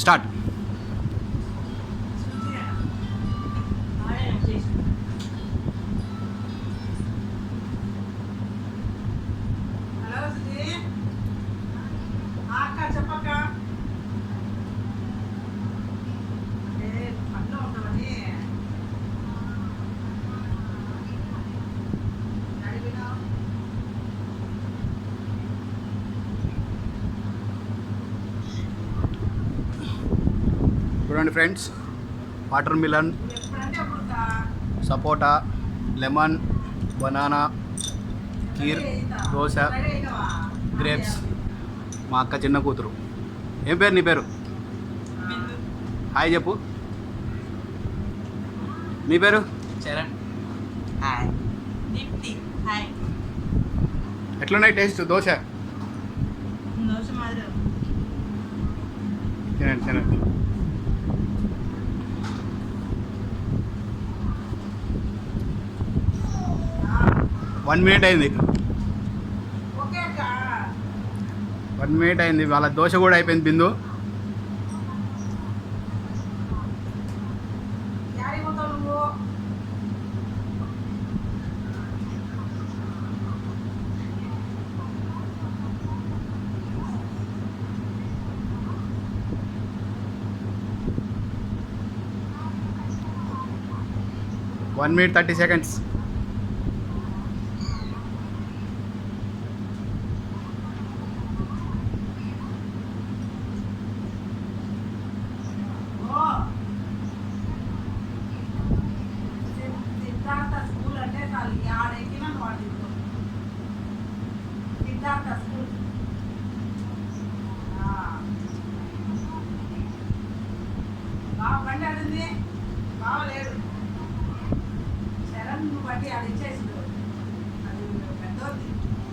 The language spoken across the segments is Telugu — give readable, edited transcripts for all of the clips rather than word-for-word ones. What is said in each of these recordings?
స్టార్ట్. చూడండి friends, watermelon, sapota, lemon, banana, kheer, dosa, grapes. మా అక్క చిన్న కూతురు. ఏం పేరు నీ పేరు? హాయ్ చెప్పు. నీ పేరు? చరణ్. హాయ్. దీప్తి. హాయ్. ఎట్లున్నాయి టేస్ట్ దోశ? దోశ మాదిరి. తినండి తినండి. వన్ మినిట్ అయింది. 1 మినిట్ అయింది. వాళ్ళ దోశ కూడా అయిపోయింది. Bindu one minute 30 seconds.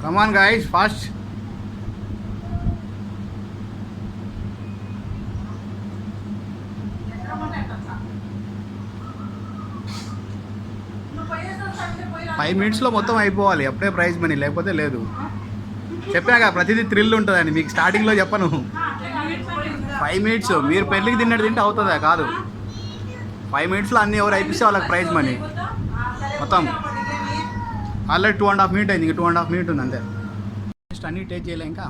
Come on guys, fast. Five మినిట్స్లో మొత్తం అయిపోవాలి, అప్పుడే ప్రైజ్ మనీ, లేకపోతే లేదు. చెప్పాక ప్రతిదీ థ్రిల్ ఉంటుందని మీకు స్టార్టింగ్లో చెప్పను. 5 minutes మీరు పెళ్ళికి తిన్నట్టు తింటే అవుతుందా? కాదు. 5 minutesలో అన్నీ ఎవరు అయిపిస్తే వాళ్ళకి ప్రైజ్ మనీ మొత్తం. ఆల్రెడీ 2.5 minutes అయింది. ఇంకా 2.5 minutes ఉంది అంతే. జస్ట్ అన్నీ టేస్ట్ చేయలే ఇంకా.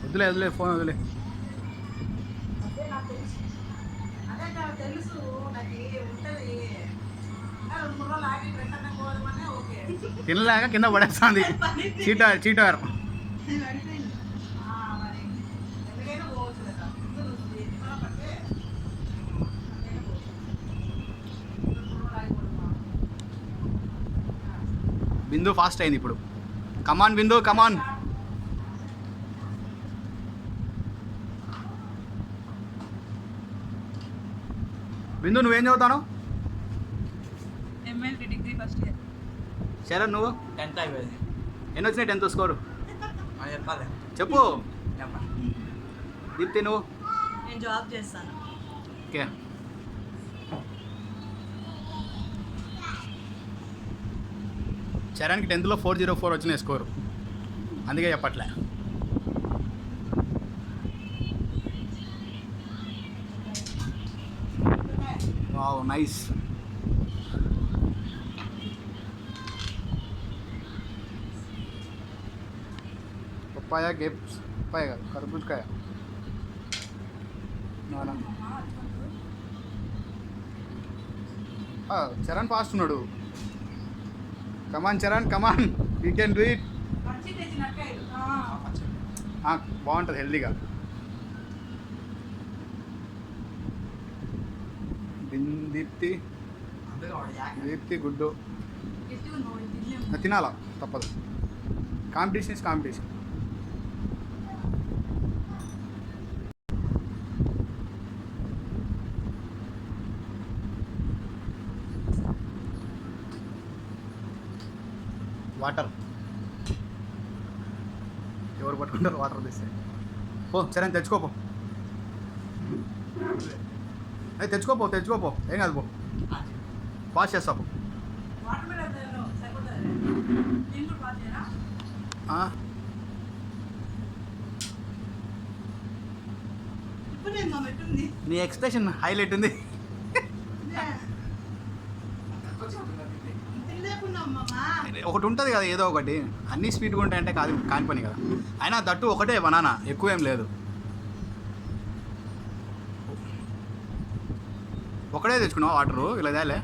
వదిలే వదిలే ఫోన్ వదిలే. తినలేక కింద పడేస్తుంది. చీటర్. బిందు ఫాస్ట్ అయింది ఇప్పుడు. కమాన్ బిందు, కమాన్. బిందు నువ్వేం చదువుతాను? MLT degree first year. Sharan నువ్వు? 10th అయిపోయింది. ఎన్ని వచ్చినాయి 10th స్కోరు? అని చెప్పాలి. చెప్పు. దీప్తి నువ్వు? నేను జాబ్ చేస్తాను. ఓకే. చరణ్కి 10thలో 404 వచ్చినాయి స్కోరు, అందుకే చెప్పట్లే. Wow nice. Papaya, grapes, papaya కర్బూజకాయ. చరణ్ ఫాస్ట్ ఉన్నాడు. Come on Charan, come on, you can do it. బాగుంటుంది హెల్దీగా. దీప్తి దీప్తి గుడ్డు తినాలా తప్పదు. Competition is competition. వాటర్ ఎవరు పట్టుకుంటారు? వాటర్ తెస్తే పో. సరే తెచ్చుకోపో. అది తెచ్చుకోపో ఏం కాదు. పో వాష్ చేస్తావు. నీ ఎక్స్ప్రెషన్ హైలైట్ ఉంది. ఒకటి ఉంటుంది కదా ఏదో ఒకటి. అన్నీ స్వీట్గా ఉంటాయంటే కాని పని కదా. అయినా దట్టు ఒకటే బనానా, ఎక్కువ ఏం లేదు. ఒకటే తెచ్చుకున్నావు వాటరు ఇలా దాలే.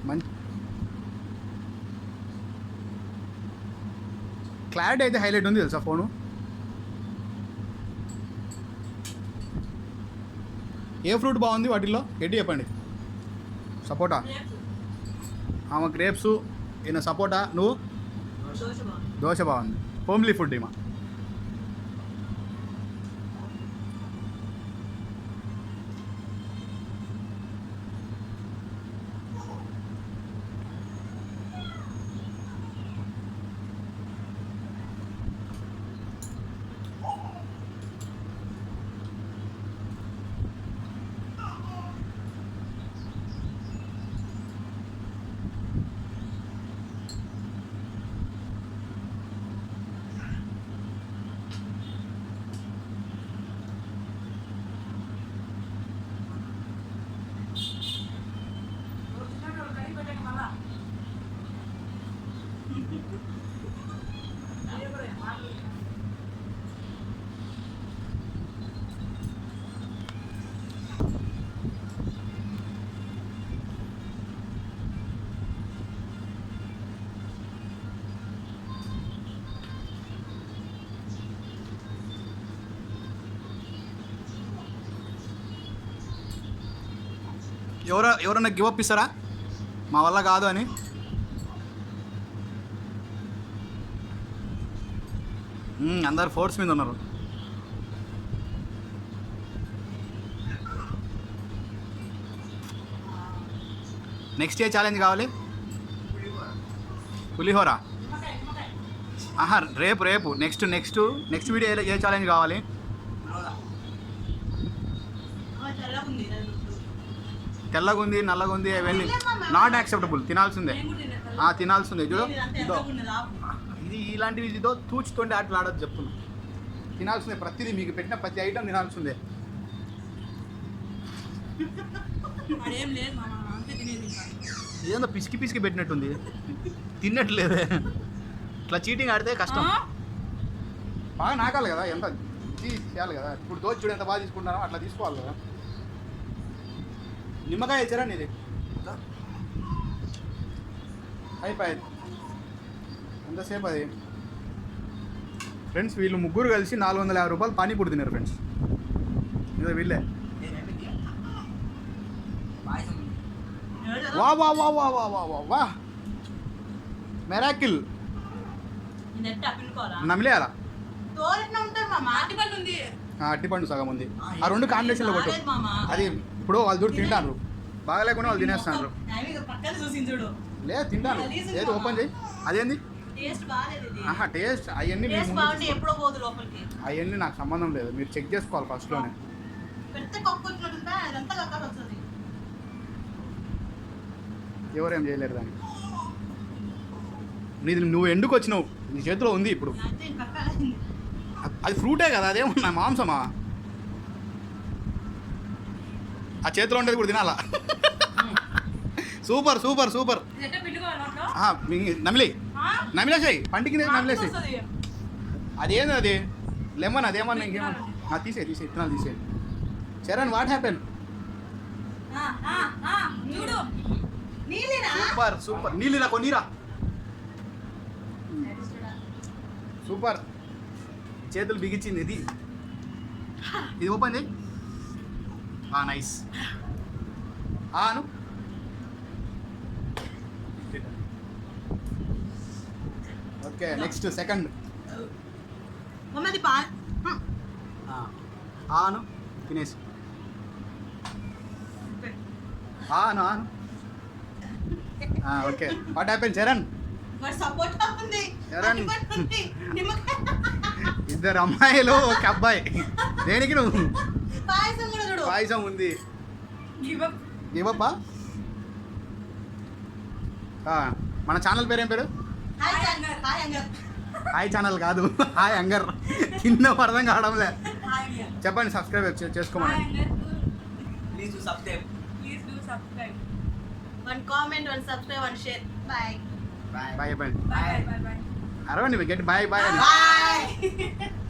మంచి క్లారిటీ అయితే హైలైట్ ఉంది తెలుసా ఫోను. ఏ ఫ్రూట్ బాగుంది వాటిల్లో ఏంటి చెప్పండి? సపోటా. ఆమె గ్రేప్స్, ఈయన సపోటా, నువ్వు దోశ బాగుంది. హోమ్లీ ఫుడ్ ఈమె. ఎవరన్నా గివప్ ఇస్తారా మా వల్ల కాదు అని? అందరు ఫోర్స్ మీద ఉన్నారు. నెక్స్ట్ ఏ ఛాలెంజ్ కావాలి? పులిహోర. ఆహా రేపు నెక్స్ట్ వీడియో ఏ ఛాలెంజ్ కావాలి? తెల్లగుంది నల్లగుంది అవన్నీ నాట్ యాక్సెప్టబుల్. తినాల్సిందే. చూడు ఇదో ఇది ఇలాంటివి ఇదో తూచుతుండే అట్లా ఆడదు చెప్తున్నా. తినాల్సిందే ప్రతిదీ. మీకు పెట్టిన ప్రతి ఐటమ్ తినాల్సిందే. ఏదో పిసికి పెట్టినట్టుంది. తిన్నట్లేదే. ఇట్లా చీటింగ్ ఆడితే కష్టం. బాగా నాకాలి కదా, ఎంత చేయాలి కదా. ఇప్పుడు దోచి చూడు ఎంత బాగా తీసుకుంటానో అట్లా తీసుకోవాలి కదా. నిమ్మకాయ ఇచ్చారా నీది? అయిపోయింది. ఎంతసేపు అది? ఫ్రెండ్స్ వీళ్ళు ముగ్గురు కలిసి 450 రూపాయలు పానీపూరి తిన్నారు ఫ్రెండ్స్. ఇదో వీళ్ళే. వా వా వా వా వా వా వా వా మెరాకిల్. నమిలేయాలా? అట్టిపండు సగం ఉంది. ఆ రెండు కాంబినేషన్లో కొట్టు. అది ఇప్పుడు వాళ్ళు చూడు తింటారు. బాగా లేకుండా వాళ్ళు తినేస్తున్నారు. లేదు తింటాను. ఏది ఓపెన్ చేయి. అదేంది? టేస్ట్ అవన్నీ నాకు సంబంధం లేదు. మీరు చెక్ చేసుకోవాలి ఫస్ట్లోనే. ఎవరేం చేయలేరు దాన్ని. నువ్వు ఎందుకు వచ్చినావు? నీ చేతిలో ఉంది ఇప్పుడు. అది ఫ్రూటే కదా, అదేమన్నా మాంసమా? ఆ చేతిలో ఉండేది కూడా తినాలా? Super super super. నమిలేసాయి పంటికి నమిలేసాయి. అదేంది అది లెమన్ అదేమన్నా ఇంకేమన్నా తీసే ఇత్తనాలు తీసే చరణ్ వాట్ హ్యాపెన్ చూడు నీళ్ళేనా సూపర్ నీళ్ళు కొనీరా సూపర్ చేతులు బిగించింది ఇది ఓపెన్ చేయి నైస్ అను ఓకే నెక్స్ట్ సెకండ్ మమ్మది పా అను తినేసి అను ఓకే వాట్ హ్యాపెన్ చరణ్ మరి సపోర్ట్ ఉంది చరణ్ ఉంది నిమ్మకాయ ఇద్దరు అమ్మాయిలు ఒక అబ్బాయి దేనికి నువ్వు పాయసం కూడా చూడు పాయసం ఉంది గివ్ అప్ ఇవ్వప్పా మన ఛానల్ పేరు ఏం పేరు హాయ్ అంగర్ హాయ్ అంగర్ హాయ్ ఛానల్ కాదు హాయ్ అంగర్ కింద అర్థం కావడంలే హాయ్ అంగర్ చెప్పండి సబ్స్క్రైబ్ చేసుకోమని please do subscribe one comment one subscribe one share bye bye చెప్పండి bye bye bye అరవండి గట్టి బాయ్ బాయ్ bye